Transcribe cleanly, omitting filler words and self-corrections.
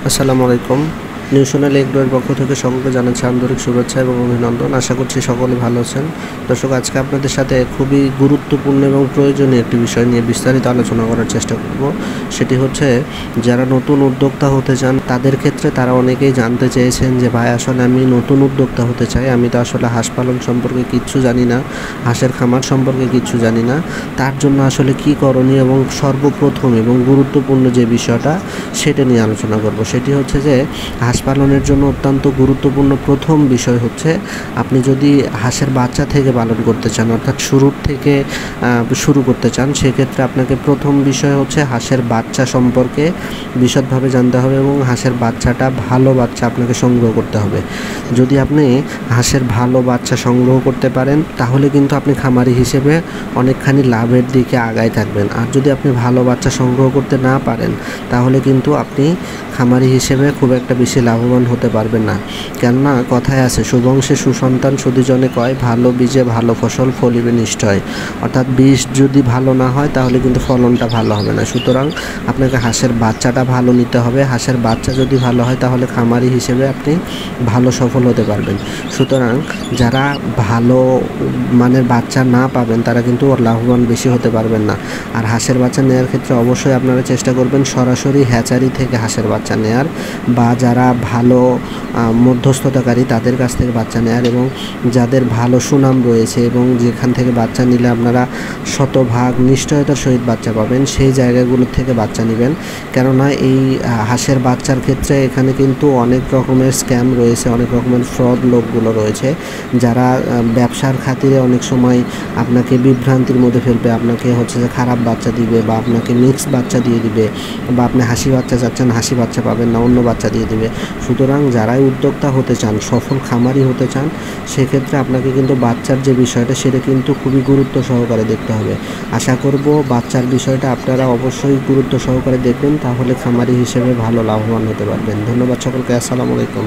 আসসালামু আলাইকুম। নিউ সোনালী এগ্রোর পক্ষ থেকে সকলকে জানাচ্ছি আন্তরিক শুভেচ্ছা এবং অভিনন্দন। আশা করছি সকলে ভালো আছেন। দর্শক, আজকে আপনাদের সাথে খুবই গুরুত্বপূর্ণ এবং প্রয়োজনীয় একটি বিষয় নিয়ে বিস্তারিত আলোচনা করার চেষ্টা করব। সেটি হচ্ছে, যারা নতুন উদ্যোক্তা হতে চান তাদের ক্ষেত্রে তারা অনেকেই জানতে চেয়েছেন যে ভাই, আসলে আমি নতুন উদ্যোক্তা হতে চাই, আমি তো আসলে হাঁস পালন সম্পর্কে কিচ্ছু জানি না, হাঁসের খামার সম্পর্কে কিচ্ছু জানি না, তার জন্য আসলে কি করণীয় এবং সর্বপ্রথম এবং গুরুত্বপূর্ণ যে বিষয়টা সেটা নিয়ে আলোচনা করব। সেটি হচ্ছে যে হাঁস পালনের জন্য অত্যন্ত গুরুত্বপূর্ণ প্রথম বিষয় হচ্ছে, আপনি যদি হাঁসের বাচ্চা থেকে পালন করতে চান, অর্থাৎ শুরুর থেকে শুরু করতে চান, সেক্ষেত্রে আপনাকে প্রথম বিষয় হচ্ছে হাঁসের বাচ্চা সম্পর্কে বিশদভাবে জানতে হবে এবং হাঁসের বাচ্চাটা ভালো বাচ্চা আপনাকে সংগ্রহ করতে হবে। যদি আপনি হাঁসের ভালো বাচ্চা সংগ্রহ করতে পারেন তাহলে কিন্তু আপনি খামারি হিসেবে অনেকখানি লাভের দিকে আগায় থাকবেন। আর যদি আপনি ভালো বাচ্চা সংগ্রহ করতে না পারেন তাহলে কিন্তু আপনি খামারি হিসেবে খুব একটা বেশি লাভবান হতে পারবেন না। কেননা কথায় আছে, শুভংশে সুসন্তান সুধীজনে কয়, ভালো বীজে ভালো ফসল ফলিবে নিশ্চয়। অর্থাৎ বীজ যদি ভালো না হয় তাহলে কিন্তু ফলনটা ভালো হবে না। সুতরাং আপনাকে হাঁসের বাচ্চাটা ভালো নিতে হবে। হাঁসের বাচ্চা যদি ভালো হয় তাহলে খামারি হিসেবে আপনি ভালো সফল হতে পারবেন। সুতরাং যারা ভালো মানের বাচ্চা না পাবেন তারা কিন্তু লাভবান বেশি হতে পারবেন না। আর হাঁসের বাচ্চা নেওয়ার ক্ষেত্রে অবশ্যই আপনারা চেষ্টা করবেন সরাসরি হ্যাচারি থেকে হাঁসের বাচ্চা নেয়ার, বা যারা ভালো মধ্যস্থতাকারী তাদের কাছ থেকে বাচ্চা নেয়ার, এবং যাদের ভালো সুনাম রয়েছে এবং যেখান থেকে বাচ্চা নিলে আপনারা শতভাগ নিশ্চয়তার সহিত বাচ্চা পাবেন সেই জায়গাগুলোর থেকে বাচ্চা নেবেন। কেননা এই হাঁসের বাচ্চার ক্ষেত্রে এখানে কিন্তু অনেক রকমের স্ক্যাম রয়েছে, অনেক রকমের ফ্রড লোকগুলো রয়েছে, যারা ব্যবসার খাতিরে অনেক সময় আপনাকে বিভ্রান্তির মধ্যে ফেলবে। আপনাকে হচ্ছে যে খারাপ বাচ্চা দিবে, বা আপনাকে মিক্স বাচ্চা দিয়ে দিবে, বা আপনি হাসি বাচ্চা চাচ্ছেন হাসি বাচ্চা পাবেন না, অন্য বাচ্চা দিয়ে দিবে। সুতরাং যারাই উদ্যোক্তা হতে চান, সফল খামারি হতে চান, সেক্ষেত্রে আপনাকে কিন্তু বাচ্চার যে বিষয়টা সেটা কিন্তু খুবই গুরুত্ব সহকারে দেখতে হবে। আশা করব বাচ্চার বিষয়টা আপনারা অবশ্যই গুরুত্ব সহকারে দেখবেন, তাহলে খামারি হিসেবে ভালো লাভবান হতে পারবেন। ধন্যবাদ সকলকে। আসসালামু আলাইকুম।